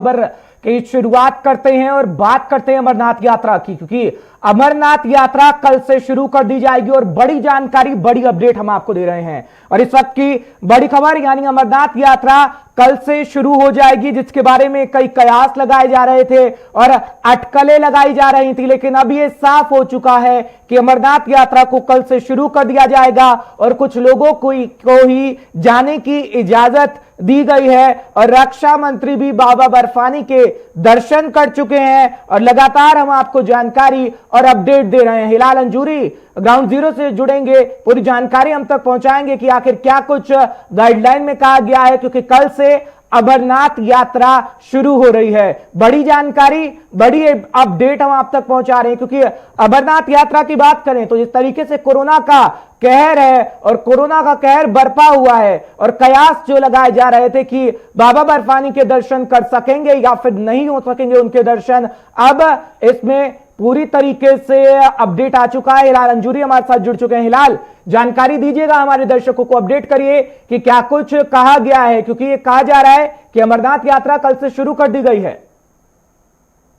खबर की शुरुआत करते हैं और बात करते हैं अमरनाथ यात्रा की, क्योंकि अमरनाथ यात्रा कल से शुरू कर दी जाएगी और बड़ी जानकारी, बड़ी अपडेट हम आपको दे रहे हैं। और इस वक्त की बड़ी खबर यानी अमरनाथ यात्रा कल से शुरू हो जाएगी, जिसके बारे में कई कयास लगाए जा रहे थे और अटकलें लगाई जा रही थी, लेकिन अब यह साफ हो चुका है कि अमरनाथ यात्रा को कल से शुरू कर दिया जाएगा और कुछ लोगों को ही जाने की इजाजत दी गई है। और रक्षा मंत्री भी बाबा बर्फानी के दर्शन कर चुके हैं और लगातार हम आपको जानकारी और अपडेट दे रहे हैं। हिलाल अंजूरी ग्राउंड जीरो से जुड़ेंगे, पूरी जानकारी हम तक पहुंचाएंगे कि आखिर क्या कुछ गाइडलाइन में कहा गया है, क्योंकि कल से अमरनाथ यात्रा शुरू हो रही है। बड़ी जानकारी, बड़ी अपडेट हम आप तक पहुंचा रहे हैं, क्योंकि अमरनाथ यात्रा की बात करें तो जिस तरीके से कोरोना का कहर है और कोरोना का कहर बरपा हुआ है और कयास जो लगाए जा रहे थे कि बाबा बर्फानी के दर्शन कर सकेंगे या फिर नहीं हो सकेंगे उनके दर्शन, अब इसमें पूरी तरीके से अपडेट आ चुका है। हिलाल अंजूरी हमारे साथ जुड़ चुके हैं। हिलाल, जानकारी दीजिएगा, हमारे दर्शकों को अपडेट करिए कि क्या कुछ कहा गया है, क्योंकि ये कहा जा रहा है कि अमरनाथ यात्रा कल से शुरू कर दी गई है।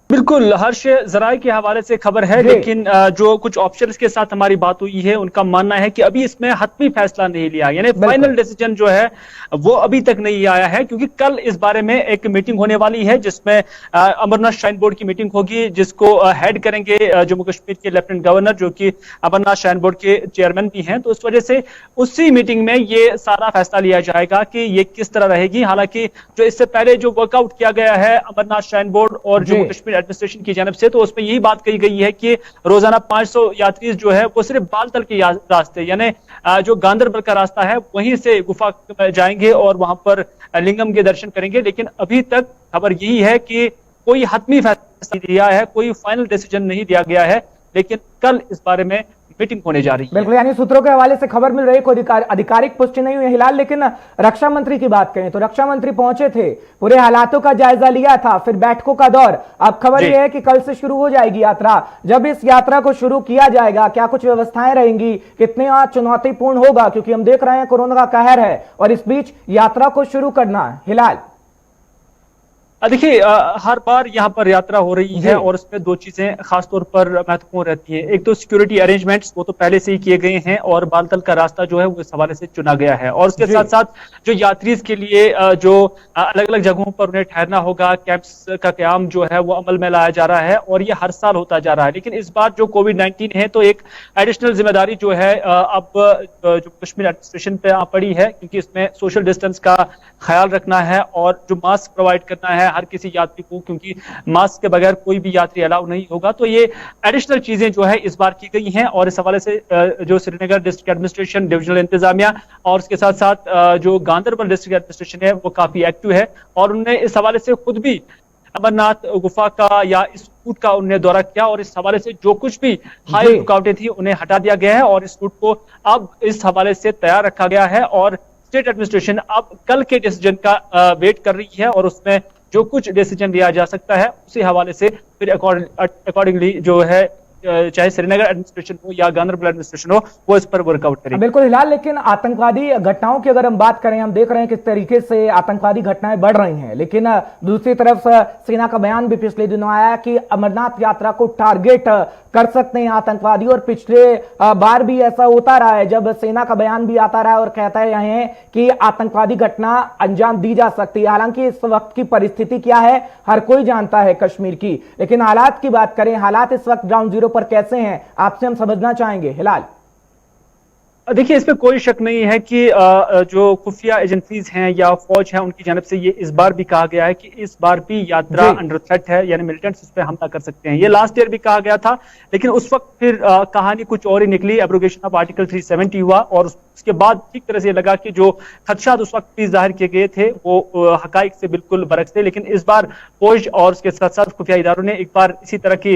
बिल्कुल हर्ष, जराए के हवाले से खबर है, लेकिन जो कुछ ऑप्शंस के साथ हमारी बात हुई है उनका मानना है कि अभी इसमें हतमी फैसला नहीं लिया, यानी फाइनल डिसीजन जो है वो अभी तक नहीं आया है, क्योंकि कल इस बारे में एक मीटिंग होने वाली है जिसमें अमरनाथ श्राइन बोर्ड की मीटिंग होगी, जिसको हेड करेंगे जम्मू कश्मीर के लेफ्टिनेंट गवर्नर, जो कि अमरनाथ श्राइन बोर्ड के चेयरमैन भी हैं। तो इस वजह से उसी मीटिंग में ये सारा फैसला लिया जाएगा कि ये किस तरह रहेगी। हालांकि जो इससे पहले जो वर्कआउट किया गया है अमरनाथ श्राइन बोर्ड और जम्मू कश्मीर एडमिनिस्ट्रेशन की जानब से, तो उसमें यही बात कही गई है कि रोजाना 500 यात्री जो है वो सिर्फ बालतल के रास्ते, यानी जो गांदरबल का रास्ता है वहीं से गुफा में जाएंगे और वहां पर लिंगम के दर्शन करेंगे। लेकिन अभी तक खबर यही है कि कोई हतमी फैसला नहीं दिया है, कोई फाइनल डिसीजन नहीं दिया गया है, लेकिन कल इस बारे में मीटिंग होने जा रही है। बिल्कुल, यानी सूत्रों के हवाले से खबर मिल रही है, कोई आधिकारिक पुष्टि नहीं हुई है हिलाल। लेकिन रक्षा मंत्री की बात करें तो रक्षा मंत्री पहुंचे थे, पूरे हालातों का जायजा लिया था, फिर बैठकों का दौर। अब खबर यह है कि कल से शुरू हो जाएगी यात्रा। जब इस यात्रा को शुरू किया जाएगा, क्या कुछ व्यवस्थाएं रहेंगी, कितने चुनौतीपूर्ण होगा, क्योंकि हम देख रहे हैं कोरोना का कहर है और इस बीच यात्रा को शुरू करना। हिलाल, देखिए, हर बार यहाँ पर यात्रा हो रही है और इसमें दो चीजें खासतौर पर महत्वपूर्ण रहती हैं। एक तो सिक्योरिटी अरेंजमेंट्स, वो तो पहले से ही किए गए हैं और बालतल का रास्ता जो है वो इस हवाले से चुना गया है, और उसके साथ साथ जो यात्री के लिए जो अलग अलग जगहों पर उन्हें ठहरना होगा, कैंप्स का क्याम जो है वो अमल में लाया जा रहा है और ये हर साल होता जा रहा है। लेकिन इस बार जो कोविड-19 है तो एक एडिशनल जिम्मेदारी जो है अब जो कश्मीर एडमिनिस्ट्रेशन पे आ पड़ी है, क्योंकि इसमें सोशल डिस्टेंस का ख्याल रखना है और जो मास्क प्रोवाइड करना है हर किसी यात्री को, क्योंकि मास्क के बगैर कोई भी यात्री अलाउ नहीं होगा। तो ये एडिशनल चीजें जो है इस बार की गई हैं और इस हवाले से जो श्रीनगर डिस्ट्रिक्ट एडमिनिस्ट्रेशन, डिविजनल इंतजामिया और उसके साथ साथ जो गांदरबल डिस्ट्रिक्ट एडमिनिस्ट्रेशन है वो काफी एक्टिव है और उन्होंने इस हवाले से खुद भी अमरनाथ गुफा का या इस रूट का उन्होंने दौरा किया और इस हवाले से जो कुछ भी हाई रुकावटें थी उन्हें हटा दिया गया है और इस रूट को अब इस हवाले से तैयार रखा गया है और स्टेट एडमिनिस्ट्रेशन अब कल के डिसीजन का वेट कर रही है और उसमें जो कुछ डिसीजन लिया जा सकता है उसी हवाले से फिर अकॉर्डिंगली जो है चाहे श्रीनगर एडमिनिस्ट्रेशन हो या गांदरबल एडमिनिस्ट्रेशन हो वो इस पर वर्कआउट करें। बिल्कुल हिलाल, लेकिन आतंकवादी घटनाओं की अगर हम बात करें, हम देख रहे हैं किस तरीके से आतंकवादी घटनाएं बढ़ रही हैं, लेकिन दूसरी तरफ सेना का बयान भी पिछले दिनों आया कि अमरनाथ यात्रा को टारगेट कर सकते हैं आतंकवादी, और पिछले बार भी ऐसा होता रहा है जब सेना का बयान भी आता रहा है और कहता है कि आतंकवादी घटना अंजाम दी जा सकती है। हालांकि इस वक्त की परिस्थिति क्या है हर कोई जानता है कश्मीर की, लेकिन हालात की बात करें, हालात इस वक्त ग्राउंड जीरो पर कैसे हैं आपसे हम समझना चाहेंगे। हिलाल, देखिए, इसमें कोई शक नहीं है कि जो खुफिया एजेंसीज हैं या फौज है उनकी जानब से ये इस बार भी कहा गया है कि इस बार भी यात्रा अंडर थ्रेट है, यानी मिलिटेंट्स इस पे हमला कर सकते हैं। ये लास्ट ईयर भी कहा गया था, लेकिन उस वक्त फिर कहानी कुछ और ही निकली, एब्रोगेशन ऑफ आर्टिकल 370 हुआ और उसके बाद ठीक तरह से लगा कि जो खदशात उस वक्त भी जाहिर किए गए थे वो हकाइक से बिल्कुल बरक्स थे। लेकिन इस बार फौज और उसके साथ साथ खुफिया इदारों ने एक बार इसी तरह की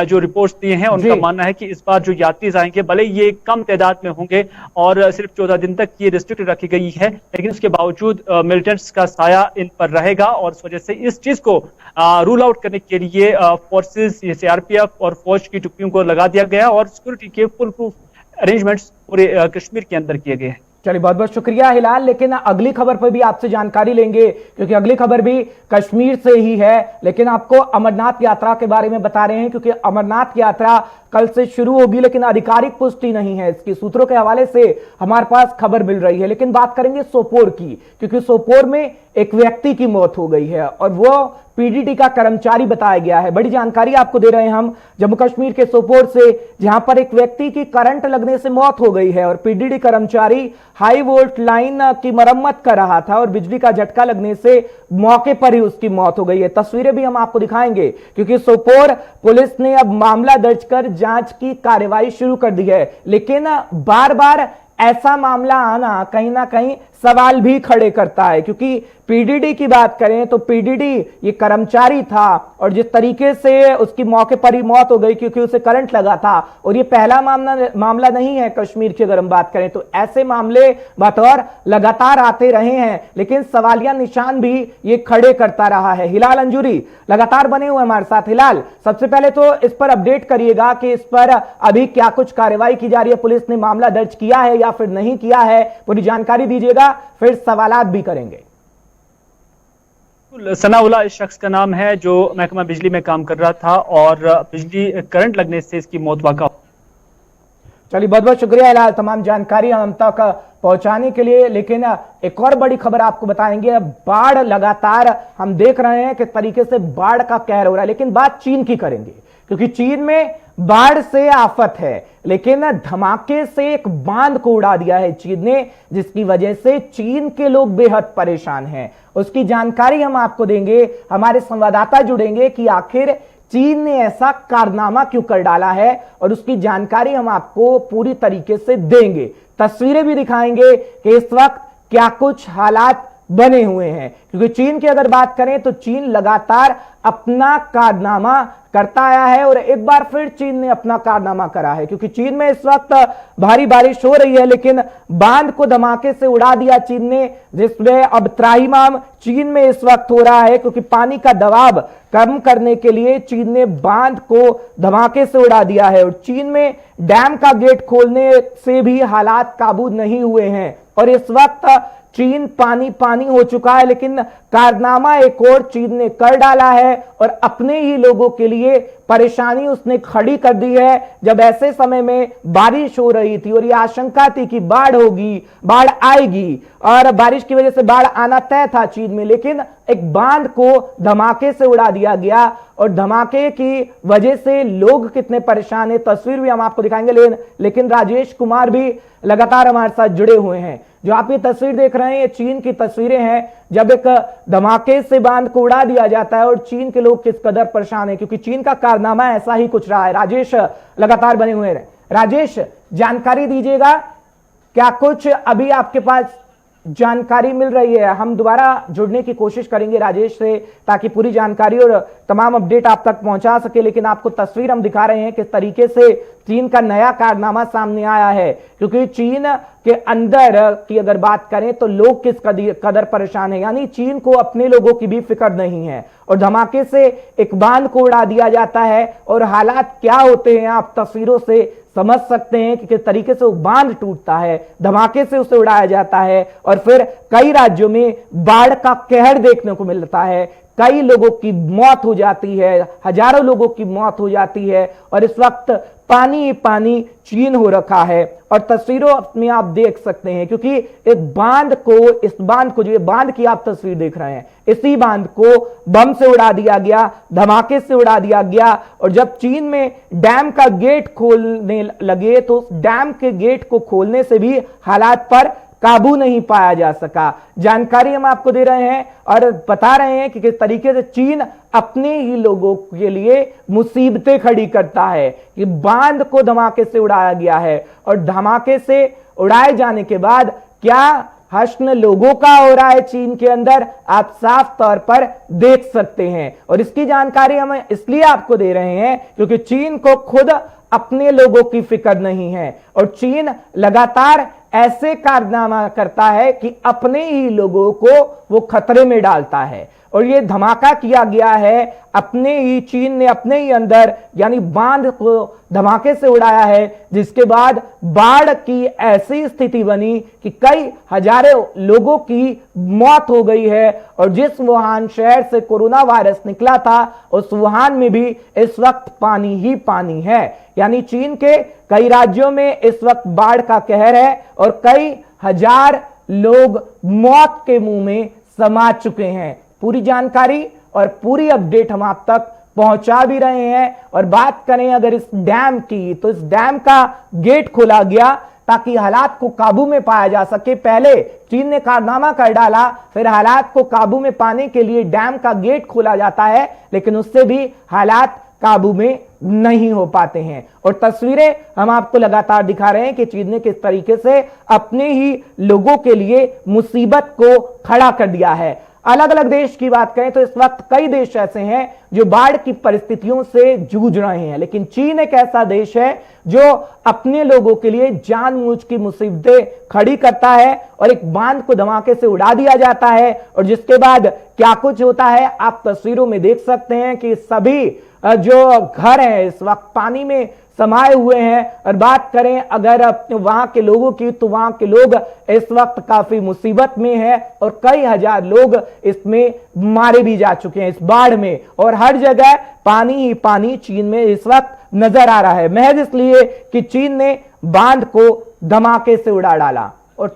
जो रिपोर्ट्स दिए हैं उनका मानना है कि इस बार जो यात्री आएंगे भले ये कम तादाद में होंगे और सिर्फ 14 दिन तक ये रिस्ट्रिक्ट रखी गई है, लेकिन उसके बावजूद मिलिटेंट्स का साया इन पर रहेगा और इस वजह से इस चीज को रूल आउट करने के लिए फोर्सेस, सीआरपीएफ और फौज की टुकड़ियों को लगा दिया गया और सिक्योरिटी के फुल प्रूफ अरेंजमेंट्स पूरे कश्मीर के अंदर किए गए हैं। चलिए बहुत बहुत शुक्रिया हिलाल। लेकिन अगली खबर पर भी आपसे जानकारी लेंगे, क्योंकि अगली खबर भी कश्मीर से ही है, लेकिन आपको अमरनाथ यात्रा के बारे में बता रहे हैं, क्योंकि अमरनाथ यात्रा कल से शुरू होगी, लेकिन आधिकारिक पुष्टि नहीं है इसकी। सूत्रों के हवाले से हमारे पास खबर मिल रही है। लेकिन बात करेंगे सोपोर की, क्योंकि सोपोर में एक व्यक्ति की मौत हो गई है और वो पीडीडी का कर्मचारी बताया गया है। बड़ी जानकारी आपको दे रहे हैं हम जम्मू कश्मीर के सोपोर से, जहां पर एक व्यक्ति की करंट लगने से मौत हो गई है और पीडीडी कर्मचारी हाई वोल्ट लाइन की मरम्मत कर रहा था और बिजली का झटका लगने से मौके पर ही उसकी मौत हो गई है। तस्वीरें भी हम आपको दिखाएंगे, क्योंकि सोपोर पुलिस ने अब मामला दर्ज कर जांच की कार्रवाई शुरू कर दी है। लेकिन बार बार ऐसा मामला आना कहीं ना कहीं सवाल भी खड़े करता है, क्योंकि पीडीडी की बात करें तो पीडीडी ये कर्मचारी था और जिस तरीके से उसकी मौके पर ही मौत हो गई क्योंकि उसे करंट लगा था, और ये पहला मामला नहीं है कश्मीर की अगर हम बात करें तो। ऐसे मामले बतौर लगातार आते रहे हैं, लेकिन सवालिया निशान भी ये खड़े करता रहा है। हिलाल अंजुरी लगातार बने हुए हमारे साथ। हिलाल, सबसे पहले तो इस पर अपडेट करिएगा कि इस पर अभी क्या कुछ कार्रवाई की जा रही है, पुलिस ने मामला दर्ज किया है या फिर नहीं किया है, पूरी जानकारी दीजिएगा, फिर सवालात भी करेंगे। सनाउल्लाह इस शख्स का नाम है जो महकमा बिजली में काम कर रहा था और बिजली करंट लगने से इसकी मौत वाक़ा। चलिए बहुत बहुत शुक्रिया हिलाल तमाम जानकारी हम तक पहुंचाने के लिए। लेकिन एक और बड़ी खबर आपको बताएंगे। बाढ़ लगातार हम देख रहे हैं किस तरीके से बाढ़ का कहर हो रहा है, लेकिन बात चीन की करेंगे, क्योंकि चीन में बाढ़ से आफत है, लेकिन धमाके से एक बांध को उड़ा दिया है चीन ने, जिसकी वजह से चीन के लोग बेहद परेशान हैं। उसकी जानकारी हम आपको देंगे, हमारे संवाददाता जुड़ेंगे कि आखिर चीन ने ऐसा कारनामा क्यों कर डाला है, और उसकी जानकारी हम आपको पूरी तरीके से देंगे। तस्वीरें भी दिखाएंगे कि इस वक्त क्या कुछ हालात बने हुए हैं, क्योंकि चीन की अगर बात करें तो चीन लगातार अपना कारनामा करता आया है और एक बार फिर चीन ने अपना कारनामा करा है, क्योंकि चीन में इस वक्त भारी बारिश हो रही है, लेकिन बांध को धमाके से उड़ा दिया चीन ने, जिसमें अब त्राहिमाम चीन में इस वक्त हो रहा है, क्योंकि पानी का दबाव कम करने के लिए चीन ने बांध को धमाके से उड़ा दिया है। और चीन में डैम का गेट खोलने से भी हालात काबू नहीं हुए हैं और इस वक्त चीन पानी पानी हो चुका है। लेकिन कारनामा एक और चीन ने कर डाला है और अपने ही लोगों के लिए परेशानी उसने खड़ी कर दी है, जब ऐसे समय में बारिश हो रही थी और ये आशंका थी कि बाढ़ होगी, बाढ़ आएगी और बारिश की वजह से बाढ़ आना तय था चीन में, लेकिन एक बांध को धमाके से उड़ा दिया गया और धमाके की वजह से लोग कितने परेशान हैं तस्वीर भी हम आपको दिखाएंगे। लेकिन राजेश कुमार भी लगातार हमारे साथ जुड़े हुए हैं। जो आप ये तस्वीर देख रहे हैं ये चीन की तस्वीरें हैं, जब एक धमाके से बांध को उड़ा दिया जाता है और चीन के लोग किस कदर परेशान हैं, क्योंकि चीन का कारनामा ऐसा ही कुछ रहा है। राजेश लगातार बने हुए हैं। राजेश, जानकारी दीजिएगा, क्या कुछ अभी आपके पास जानकारी मिल रही है? हम दोबारा जुड़ने की कोशिश करेंगे राजेश से, ताकि पूरी जानकारी और तमाम अपडेट आप तक पहुंचा सके, लेकिन आपको तस्वीर हम दिखा रहे हैं किस तरीके से चीन का नया कारनामा सामने आया है, क्योंकि चीन के अंदर की अगर बात करें तो लोग किस कदर परेशान है, यानी चीन को अपने लोगों की भी फिक्र नहीं है और धमाके से एक बांध को उड़ा दिया जाता है और हालात क्या होते हैं आप तस्वीरों से समझ सकते हैं कि किस तरीके से वो बांध टूटता है, धमाके से उसे उड़ाया जाता है और फिर कई राज्यों में बाढ़ का कहर देखने को मिलता है, कई लोगों की मौत हो जाती है, हजारों लोगों की मौत हो जाती है और इस वक्त पानी ही पानी चीन हो रखा है। और तस्वीरों में आप देख सकते हैं, क्योंकि इस बांध को जो ये बांध की आप तस्वीर देख रहे हैं, इसी बांध को बम से उड़ा दिया गया, धमाके से उड़ा दिया गया। और जब चीन में डैम का गेट खोलने लगे तो उस डैम के गेट को खोलने से भी हालात पर काबू नहीं पाया जा सका। जानकारी हम आपको दे रहे हैं और बता रहे हैं कि किस तरीके से चीन अपने ही लोगों के लिए मुसीबतें खड़ी करता है कि बांध को धमाके से उड़ाया गया है और धमाके से उड़ाए जाने के बाद क्या हश्न लोगों का हो रहा है चीन के अंदर, आप साफ तौर पर देख सकते हैं। और इसकी जानकारी हम इसलिए आपको दे रहे हैं क्योंकि चीन को खुद अपने लोगों की फिक्र नहीं है और चीन लगातार ऐसे कारनामा करता है कि अपने ही लोगों को वो खतरे में डालता है। और ये धमाका किया गया है अपने ही, चीन ने अपने ही अंदर यानी बांध को धमाके से उड़ाया है, जिसके बाद बाढ़ की ऐसी स्थिति बनी कि कई हजारों लोगों की मौत हो गई है। और जिस वुहान शहर से कोरोना वायरस निकला था उस वुहान में भी इस वक्त पानी ही पानी है। यानी चीन के कई राज्यों में इस वक्त बाढ़ का कहर है और कई हजार लोग मौत के मुंह में समा चुके हैं। पूरी जानकारी और पूरी अपडेट हम आप तक पहुंचा भी रहे हैं। और बात करें अगर इस डैम की, तो इस डैम का गेट खोला गया ताकि हालात को काबू में पाया जा सके। पहले चीन ने कारनामा कर डाला, फिर हालात को काबू में पाने के लिए डैम का गेट खोला जाता है, लेकिन उससे भी हालात काबू में नहीं हो पाते हैं। और तस्वीरें हम आपको लगातार दिखा रहे हैं कि चीन ने किस तरीके से अपने ही लोगों के लिए मुसीबत को खड़ा कर दिया है। अलग अलग देश की बात करें तो इस वक्त कई देश ऐसे हैं जो बाढ़ की परिस्थितियों से जूझ रहे हैं, लेकिन चीन एक ऐसा देश है जो अपने लोगों के लिए जानबूझ की मुसीबतें खड़ी करता है और एक बांध को धमाके से उड़ा दिया जाता है। और जिसके बाद क्या कुछ होता है आप तस्वीरों में देख सकते हैं कि सभी जो घर हैं इस वक्त पानी में समाये हुए हैं। और बात करें अगर वहां के लोगों की, तो वहां के लोग इस वक्त काफी मुसीबत में हैं और कई हजार लोग इसमें मारे भी जा चुके हैं इस बाढ़ में। और हर जगह पानी ही पानी चीन में इस वक्त नजर आ रहा है, महज इसलिए कि चीन ने बांध को धमाके से उड़ा डाला। और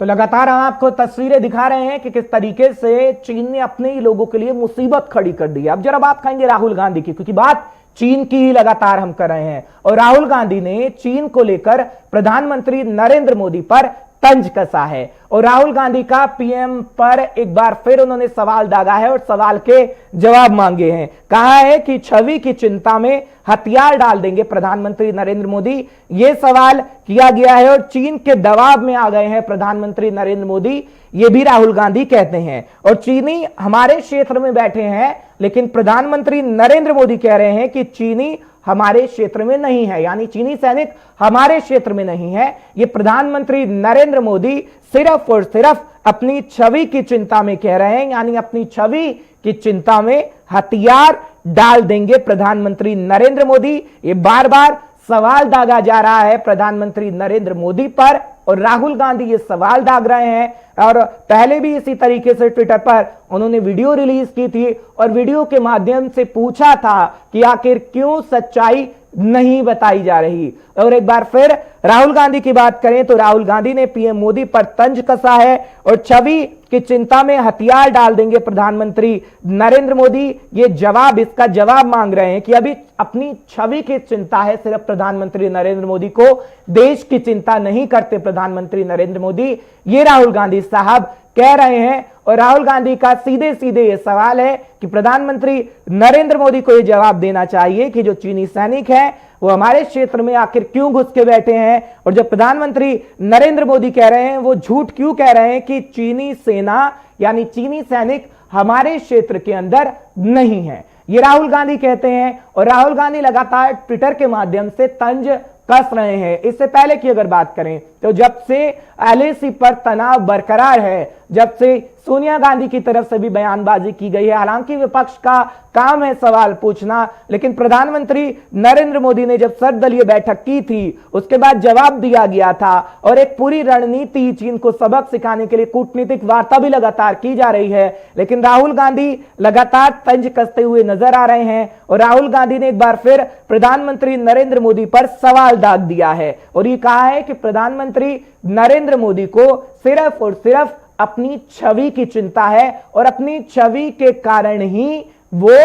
तो लगातार हम आपको तस्वीरें दिखा रहे हैं कि किस तरीके से चीन ने अपने ही लोगों के लिए मुसीबत खड़ी कर दी है। अब जरा बात करेंगे राहुल गांधी की, क्योंकि बात चीन की ही लगातार हम कर रहे हैं। और राहुल गांधी ने चीन को लेकर प्रधानमंत्री नरेंद्र मोदी पर तंज कसा है। और राहुल गांधी का पीएम पर एक बार फिर उन्होंने सवाल दागा है और सवाल के जवाब मांगे हैं। कहा है कि छवि की चिंता में हथियार डाल देंगे प्रधानमंत्री नरेंद्र मोदी, यह सवाल किया गया है। और चीन के दबाव में आ गए हैं प्रधानमंत्री नरेंद्र मोदी, ये भी राहुल गांधी कहते हैं। और चीनी हमारे क्षेत्र में बैठे हैं, लेकिन प्रधानमंत्री नरेंद्र मोदी कह रहे हैं कि चीनी हमारे क्षेत्र में नहीं है, यानी चीनी सैनिक हमारे क्षेत्र में नहीं है। ये प्रधानमंत्री नरेंद्र मोदी सिर्फ और सिर्फ अपनी छवि की चिंता में कह रहे हैं, यानी अपनी छवि की चिंता में हथियार डाल देंगे प्रधानमंत्री नरेंद्र मोदी। ये बार बार सवाल दागा जा रहा है प्रधानमंत्री नरेंद्र मोदी पर और राहुल गांधी ये सवाल दाग रहे हैं। और पहले भी इसी तरीके से ट्विटर पर उन्होंने वीडियो रिलीज की थी और वीडियो के माध्यम से पूछा था कि आखिर क्यों सच्चाई नहीं बताई जा रही। और एक बार फिर राहुल गांधी की बात करें तो राहुल गांधी ने पीएम मोदी पर तंज कसा है और छवि की चिंता में हथियार डाल देंगे प्रधानमंत्री नरेंद्र मोदी। ये जवाब, इसका जवाब मांग रहे हैं कि अभी अपनी छवि की चिंता है सिर्फ प्रधानमंत्री नरेंद्र मोदी को, देश की चिंता नहीं करते प्रधानमंत्री नरेंद्र मोदी, ये राहुल गांधी साहब कह रहे हैं। और राहुल गांधी का सीधे सीधे यह सवाल है कि प्रधानमंत्री नरेंद्र मोदी को यह जवाब देना चाहिए कि जो चीनी सैनिक हैं वो हमारे क्षेत्र में आखिर क्यों घुस के बैठे हैं। और जब प्रधानमंत्री नरेंद्र मोदी कह रहे हैं वो झूठ क्यों कह रहे हैं कि चीनी सेना यानी चीनी सैनिक हमारे क्षेत्र के अंदर नहीं है, ये राहुल गांधी कहते हैं। और राहुल गांधी लगातार ट्विटर के माध्यम से तंज कस रहे हैं। इससे पहले की अगर बात करें तो जब से एलएसी पर तनाव बरकरार है, जब से सोनिया गांधी की तरफ से भी बयानबाजी की गई है, हालांकि विपक्ष का काम है सवाल पूछना, लेकिन प्रधानमंत्री नरेंद्र मोदी ने जब सर्वदलीय बैठक की थी उसके बाद जवाब दिया गया था और एक पूरी रणनीति चीन को सबक सिखाने के लिए कूटनीतिक वार्ता भी लगातार की जा रही है। लेकिन राहुल गांधी लगातार तंज कसते हुए नजर आ रहे हैं और राहुल गांधी ने एक बार फिर प्रधानमंत्री नरेंद्र मोदी पर सवाल दाग दिया है और ये कहा है कि प्रधानमंत्री नरेंद्र मोदी को सिर्फ और सिर्फ अपनी छवि की चिंता है और अपनी छवि के कारण ही वो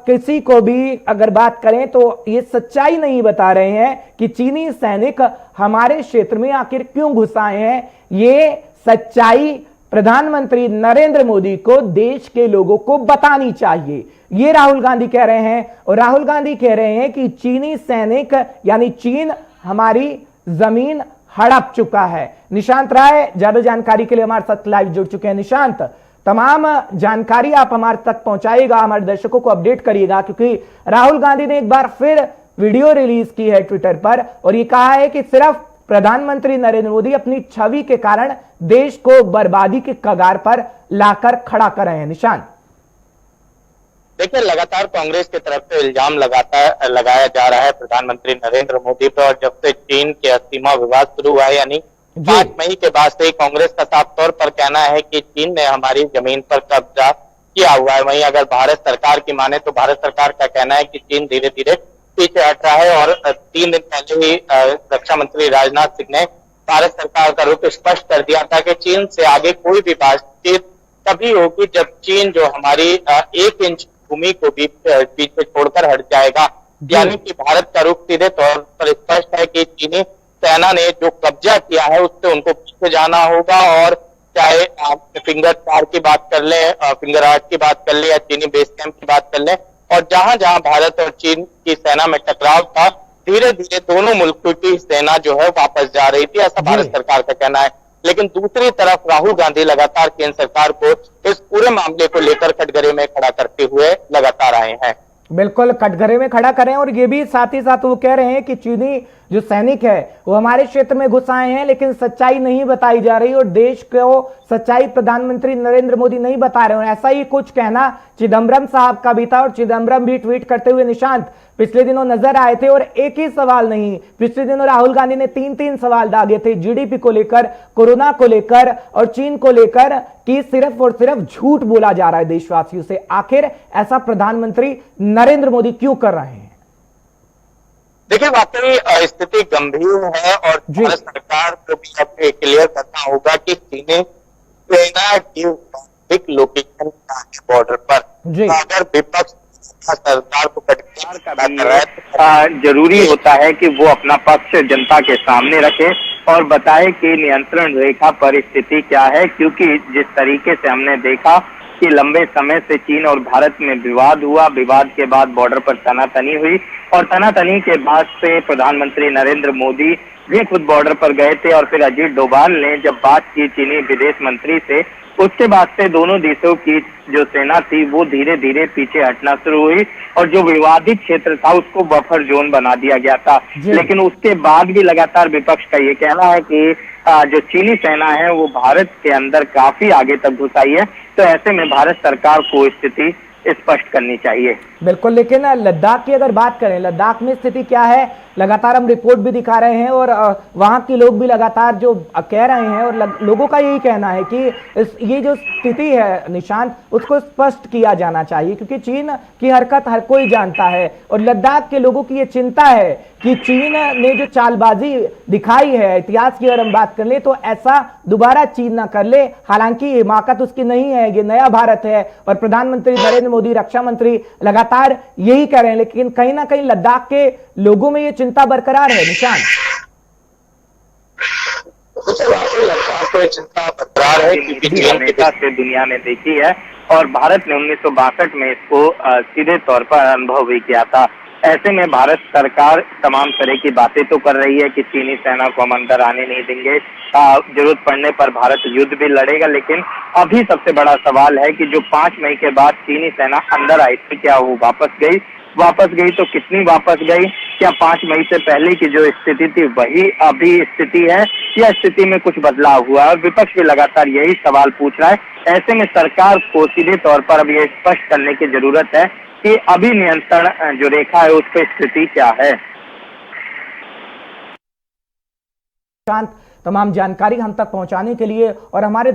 किसी को भी अगर बात करें तो ये सच्चाई नहीं बता रहे हैं कि चीनी सैनिक हमारे क्षेत्र में आखिर क्यों घुस आए हैं। ये सच्चाई प्रधानमंत्री नरेंद्र मोदी को देश के लोगों को बतानी चाहिए, ये राहुल गांधी कह रहे हैं। और राहुल गांधी कह रहे हैं कि चीनी सैनिक यानी चीन हमारी जमीन हड़प चुका है। निशांत राय ज्यादा जानकारी के लिए हमारे साथ लाइव जुड़ चुके हैं। निशांत, तमाम जानकारी आप हमारे तक पहुंचाइएगा, हमारे दर्शकों को अपडेट करिएगा, क्योंकि राहुल गांधी ने एक बार फिर वीडियो रिलीज की है ट्विटर पर और ये कहा है कि सिर्फ प्रधानमंत्री नरेंद्र मोदी अपनी छवि के कारण देश को बर्बादी के कगार पर लाकर खड़ा कर रहे हैं। निशांत, देखिए, लगातार कांग्रेस की तरफ से इल्जाम लगाया जा रहा है प्रधानमंत्री नरेंद्र मोदी पर, और जब से चीन के सीमा विवाद शुरू हुआ है, यानी 5 मई के बाद से कांग्रेस का साफ तौर पर कहना है कि चीन ने हमारी जमीन पर कब्जा किया हुआ है। वहीं अगर भारत सरकार की माने तो भारत सरकार का कहना है कि चीन धीरे धीरे पीछे हट रहा है। और 3 दिन पहले ही रक्षा मंत्री राजनाथ सिंह ने भारत सरकार का रुख स्पष्ट कर दिया था कि चीन से आगे कोई भी बातचीत तभी होगी जब चीन जो हमारी 1 इंच भूमि को भी पीछे छोड़कर हट जाएगा। यानी कि भारत का रुख सीधे तौर पर स्पष्ट है कि चीनी सेना ने जो कब्जा किया है उससे उनको पीछे जाना होगा। और चाहे आप फिंगर 4 की बात कर ले, फिंगर 8 की बात कर ले या चीनी बेस कैंप की बात कर ले, और जहां जहां भारत और चीन की सेना में टकराव था, धीरे धीरे दोनों मुल्कों की सेना जो है वापस जा रही थी, ऐसा भारत सरकार का कहना है। लेकिन दूसरी तरफ राहुल गांधी लगातार केंद्र सरकार को इस पूरे मामले को लेकर कटघरे में खड़ा करते हुए लगातार आए हैं। बिल्कुल कटघरे में खड़ा करें, और ये भी साथ ही साथ वो कह रहे हैं कि चीनी जो सैनिक है वो हमारे क्षेत्र में घुस आए हैं, लेकिन सच्चाई नहीं बताई जा रही और देश को सच्चाई प्रधानमंत्री नरेंद्र मोदी नहीं बता रहे हैं। ऐसा ही कुछ कहना चिदम्बरम साहब का भी था, और चिदम्बरम भी ट्वीट करते हुए निशांत पिछले दिनों नजर आए थे। और एक ही सवाल नहीं, पिछले दिनों राहुल गांधी ने 3 सवाल दागे थे, जीडीपी को लेकर, कोरोना को लेकर और चीन को लेकर, कि सिर्फ और सिर्फ झूठ बोला जा रहा है देशवासियों से। आखिर ऐसा प्रधानमंत्री नरेंद्र मोदी क्यों कर रहे हैं? देखिए, वाकई स्थिति गंभीर है और भारत सरकार को भी अब क्लियर करना होगा कि चीनी सेना की लोकेशन बॉर्डर पर, अगर विपक्ष सरकार को कटकार कर रहा है तो जरूरी होता है कि वो अपना पक्ष जनता के सामने रखे और बताए कि नियंत्रण रेखा पर स्थिति क्या है। क्योंकि जिस तरीके से हमने देखा कि लंबे समय से चीन और भारत में विवाद हुआ, विवाद के बाद बॉर्डर पर तनातनी हुई, और तनातनी के बाद से प्रधानमंत्री नरेंद्र मोदी भी खुद बॉर्डर पर गए थे, और फिर अजीत डोभाल ने जब बात की चीनी विदेश मंत्री से, उसके बाद से दोनों देशों की जो सेना थी वो धीरे धीरे पीछे हटना शुरू हुई, और जो विवादित क्षेत्र था उसको बफर जोन बना दिया गया था। लेकिन उसके बाद भी लगातार विपक्ष का ये कहना है कि जो चीनी सेना है वो भारत के अंदर काफी आगे तक घुस आई है। तो ऐसे में भारत सरकार को स्थिति स्पष्ट करनी चाहिए। बिल्कुल, लेकिन लद्दाख की अगर बात करें, लद्दाख में स्थिति क्या है? लगातार हम रिपोर्ट भी दिखा रहे हैं और वहां के लोग भी लगातार जो कह रहे हैं, और लोगों का यही कहना है कि ये जो स्थिति है निशांत, उसको स्पष्ट किया जाना चाहिए, क्योंकि चीन की हरकत हर कोई जानता है। और लद्दाख के लोगों की ये चिंता है कि चीन ने जो चालबाजी दिखाई है, इतिहास की अगर हम बात कर ले तो ऐसा दोबारा चीन ना कर ले। हालांकि हिमाकत उसकी नहीं है, ये नया भारत है और प्रधानमंत्री नरेंद्र मोदी, रक्षा मंत्री लगातार यही कह रहे हैं, लेकिन कहीं ना कहीं लद्दाख के लोगों में ये चिंता बरकरार है। निशान, चिंता बरकरार है क्योंकि से दुनिया ने देखी है, और भारत ने 1962 में इसको सीधे तौर पर अनुभव भी किया था। ऐसे में भारत सरकार तमाम तरह की बातें तो कर रही है कि चीनी सेना को हम अंदर आने नहीं देंगे, जरूरत पड़ने पर भारत युद्ध भी लड़ेगा। लेकिन अभी सबसे बड़ा सवाल है कि जो 5 मई के बाद चीनी सेना अंदर आई थी, क्या वो वापस गई तो कितनी वापस गई? क्या 5 मई से पहले की जो स्थिति थी वही अभी स्थिति है, या स्थिति में कुछ बदलाव हुआ है? और विपक्ष भी लगातार यही सवाल पूछ रहा है। ऐसे में सरकार को सीधे तौर पर अब ये स्पष्ट करने की जरूरत है कि अभी नियंत्रण जो रेखा है उस पर स्थिति क्या है। तमाम जानकारी हम तक पहुंचाने के लिए और हमारे